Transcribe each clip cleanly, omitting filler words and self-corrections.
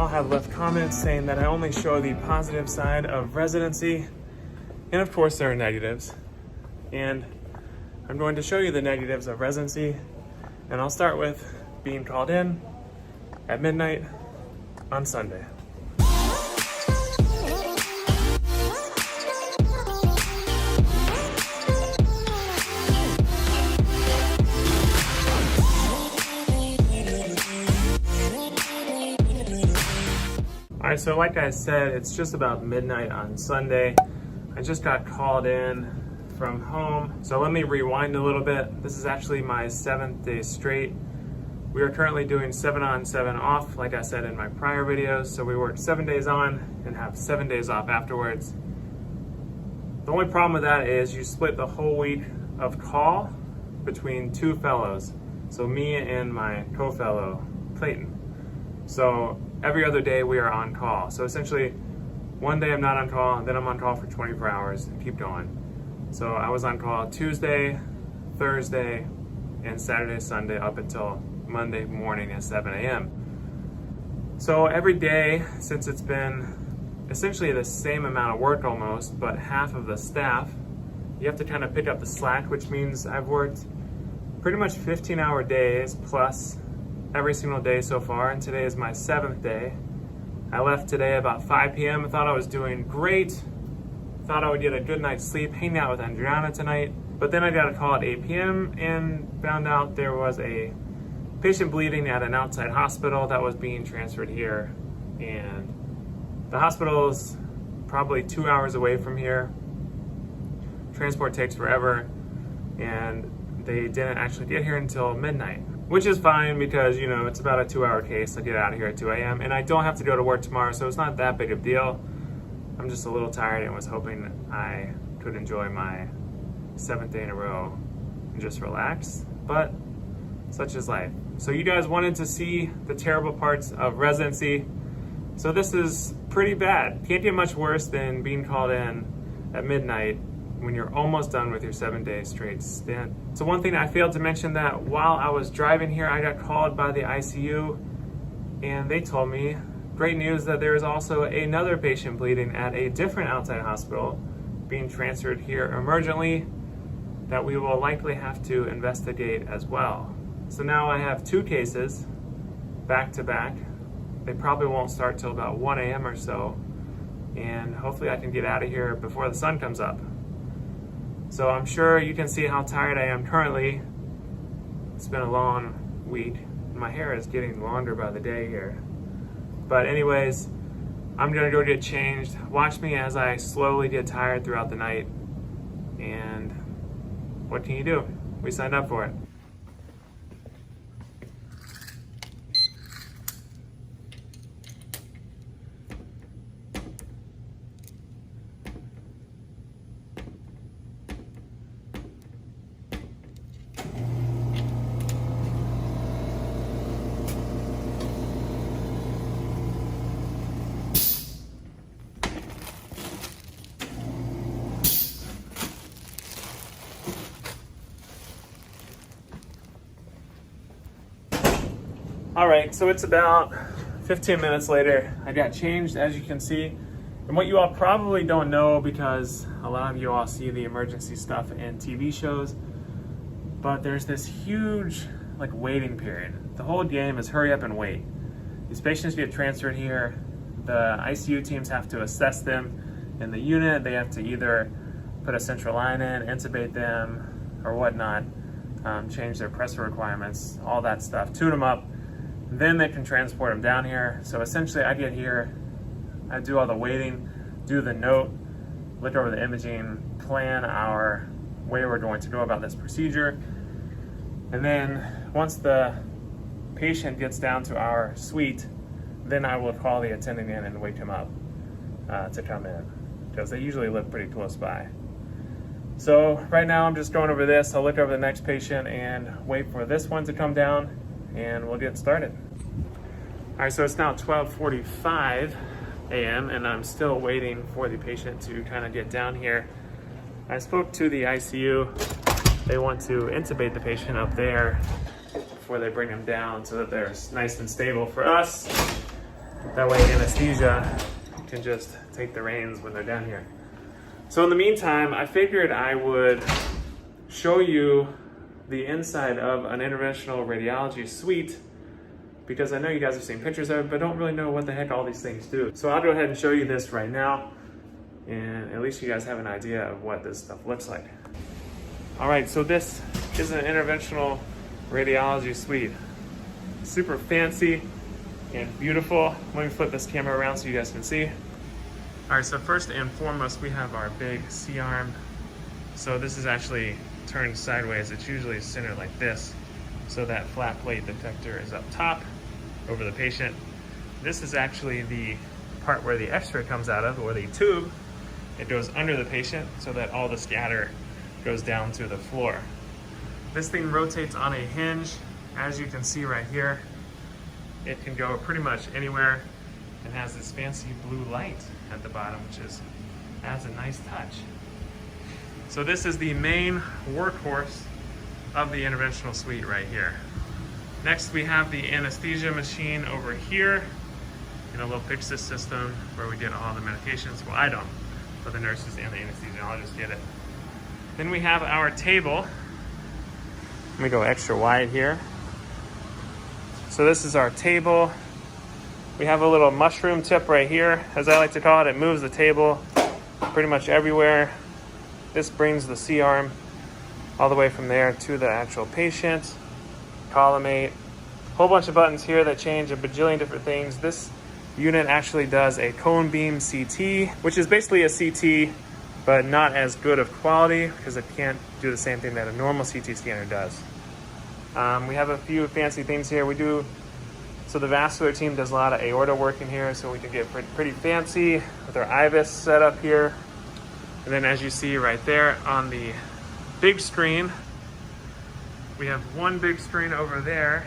all have left comments saying that I only show the positive side of residency. And of course there are negatives. And I'm going to show you the negatives of residency. And I'll start with being called in at midnight on Sunday. All right, so like I said, it's just about midnight on Sunday. I just got called in from home. So let me rewind a little bit. This is actually my 7th day straight. We are currently doing 7 on, 7 off, like I said in my prior videos. So we work 7 days on and have 7 days off afterwards. The only problem with that is you split the whole week of call between 2 fellows. So me and my co-fellow, Clayton. So every other day we are on call. So essentially, one day I'm not on call, then I'm on call for 24 hours and keep going. So I was on call Tuesday, Thursday, and Saturday, Sunday up until Monday morning at 7 a.m. So every day, since it's been essentially the same amount of work almost, but half of the staff, you have to kind of pick up the slack, which means I've worked pretty much 15-hour days plus every single day so far, and today is my 7th day. I left today about 5 p.m. I thought I was doing great. Thought I would get a good night's sleep, hang out with Andriana tonight. But then I got a call at 8 p.m. and found out there was a patient bleeding at an outside hospital that was being transferred here. And the hospital is probably 2 hours away from here. Transport takes forever, and they didn't actually get here until midnight. Which is fine because, you know, it's about a 2-hour case. I get out of here at 2 a.m. and I don't have to go to work tomorrow, so it's not that big of a deal. I'm just a little tired and was hoping I could enjoy my 7th day in a row and just relax, but such is life. So you guys wanted to see the terrible parts of residency. So this is pretty bad. Can't get much worse than being called in at midnight when you're almost done with your 7-day straight stint. So one thing I failed to mention that while I was driving here, I got called by the ICU and they told me, great news, that there is also another patient bleeding at a different outside hospital being transferred here emergently that we will likely have to investigate as well. So now I have 2 cases back to back. They probably won't start till about 1 a.m. or so, and hopefully I can get out of here before the sun comes up. So I'm sure you can see how tired I am currently. It's been a long week. My hair is getting longer by the day here. But anyways, I'm gonna go get changed. Watch me as I slowly get tired throughout the night. And what can you do? We signed up for it. All right, so it's about 15 minutes later. I got changed, as you can see. And what you all probably don't know, because a lot of you all see the emergency stuff in TV shows, but there's this huge waiting period. The whole game is hurry up and wait. These patients get transferred here. The ICU teams have to assess them in the unit. They have to either put a central line in, intubate them, or whatnot, change their pressure requirements, all that stuff, tune them up. Then they can transport them down here. So essentially I get here, I do all the waiting, do the note, look over the imaging, plan our way we're going to go about this procedure. And then once the patient gets down to our suite, then I will call the attending in and wake him up to come in, because they usually live pretty close by. So right now I'm just going over this. I'll look over the next patient and wait for this one to come down, and we'll get started. All right, so it's now 12:45 a.m. and I'm still waiting for the patient to kind of get down here. I spoke to the ICU. They want to intubate the patient up there before they bring him down so that they're nice and stable. For us, That way anesthesia can just take the reins when they're down here. So in the meantime, I figured I would show you the inside of an interventional radiology suite, because I know you guys have seen pictures of it, but don't really know what the heck all these things do. So I'll go ahead and show you this right now, and at least you guys have an idea of what this stuff looks like. All right, so this is an interventional radiology suite. Super fancy and beautiful. Let me flip this camera around so you guys can see. All right, so first and foremost, we have our big C-arm. So this is actually turned sideways. It's usually centered like this, so that flat plate detector is up top over the patient. This is actually the part where the X-ray comes out of, or the tube. It goes under the patient so that all the scatter goes down to the floor. This thing rotates on a hinge. As you can see right here, it can go pretty much anywhere and has this fancy blue light at the bottom, which adds a nice touch. So this is the main workhorse of the interventional suite right here. Next, we have the anesthesia machine over here in a little Pyxis system where we get all the medications. Well, I don't, but the nurses and the anesthesiologist get it. Then we have our table. Let me go extra wide here. So this is our table. We have a little mushroom tip right here, as I like to call it. It moves the table pretty much everywhere. This brings the C-arm all the way from there to the actual patient. Collimate. Whole bunch of buttons here that change a bajillion different things. This unit actually does a cone beam CT, which is basically a CT, but not as good of quality because it can't do the same thing that a normal CT scanner does. We have a few fancy things here. So the vascular team does a lot of aorta work in here, so we can get pretty fancy with our IVUS set up here. And then as you see right there on the big screen, we have one big screen over there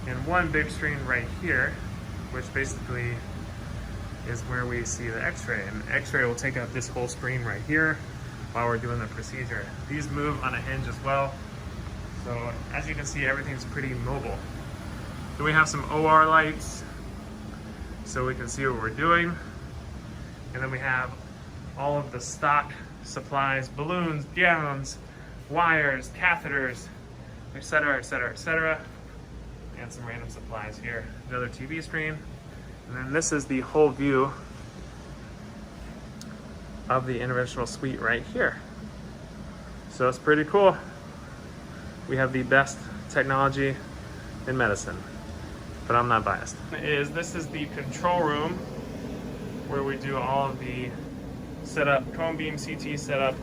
and one big screen right here, which basically is where we see the X-ray. And the X-ray will take up this whole screen right here while we're doing the procedure. These move on a hinge as well. So as you can see, everything's pretty mobile. Then we have some OR lights so we can see what we're doing. And then we have all of the stock supplies, balloons, gowns, wires, catheters, etc., etc., etc. And some random supplies here. Another TV screen. And then this is the whole view of the interventional suite right here. So it's pretty cool. We have the best technology in medicine, but I'm not biased. This is the control room where we do all of the setup, cone beam CT setup,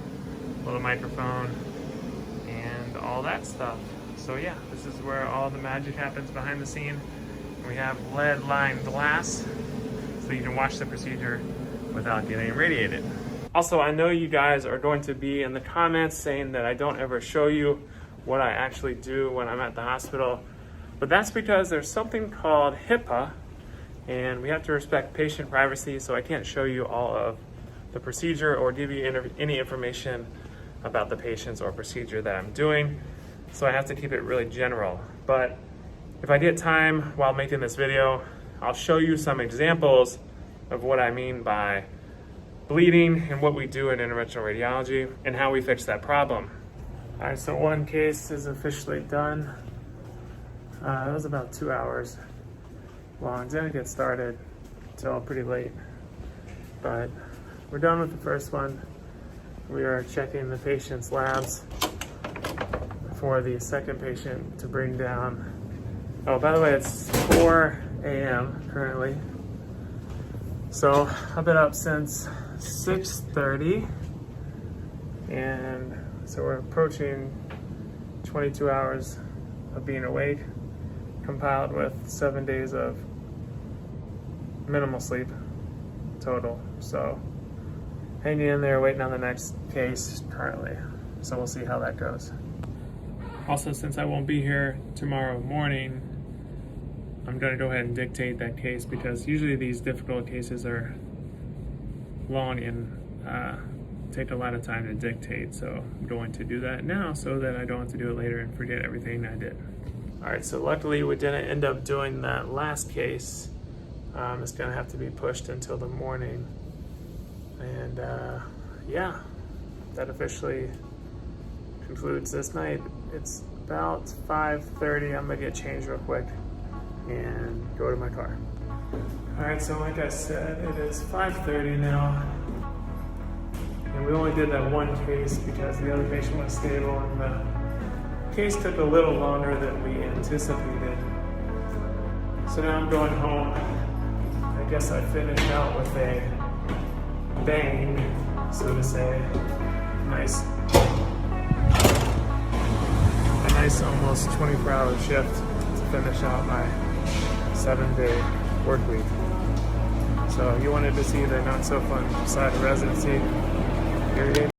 little microphone, and all that stuff. So yeah, this is where all the magic happens behind the scene. We have lead-lined glass so you can watch the procedure without getting irradiated. Also, I know you guys are going to be in the comments saying that I don't ever show you what I actually do when I'm at the hospital, but that's because there's something called HIPAA, and we have to respect patient privacy, so I can't show you all of the procedure or give you any information about the patients or procedure that I'm doing, so I have to keep it really general. But if I get time while making this video, I'll show you some examples of what I mean by bleeding and what we do in interventional radiology and how we fix that problem. All right, so one case is officially done. It was about 2 hours long. Didn't get started until pretty late, but we're done with the first one. We are checking the patient's labs for the second patient to bring down. Oh, by the way, it's 4 a.m. currently. So I've been up since 6:30, and so we're approaching 22 hours of being awake, compiled with 7 days of minimal sleep total. So hanging in there, waiting on the next case currently. So we'll see how that goes. Also, since I won't be here tomorrow morning, I'm gonna go ahead and dictate that case because usually these difficult cases are long and take a lot of time to dictate. So I'm going to do that now so that I don't have to do it later and forget everything I did. All right, so luckily we didn't end up doing that last case It's gonna have to be pushed until the morning. And yeah, that officially concludes this night. It's about 5:30. I'm gonna get changed real quick and go to my car. All right, so like I said, it is 5:30 now. And we only did that one case because the other patient was stable, and the case took a little longer than we anticipated. So now I'm going home. I guess I finished out with a bang, so to say. A nice almost 24-hour shift to finish out my 7-day work week. So you wanted to see the not so fun side of residency. Here it is.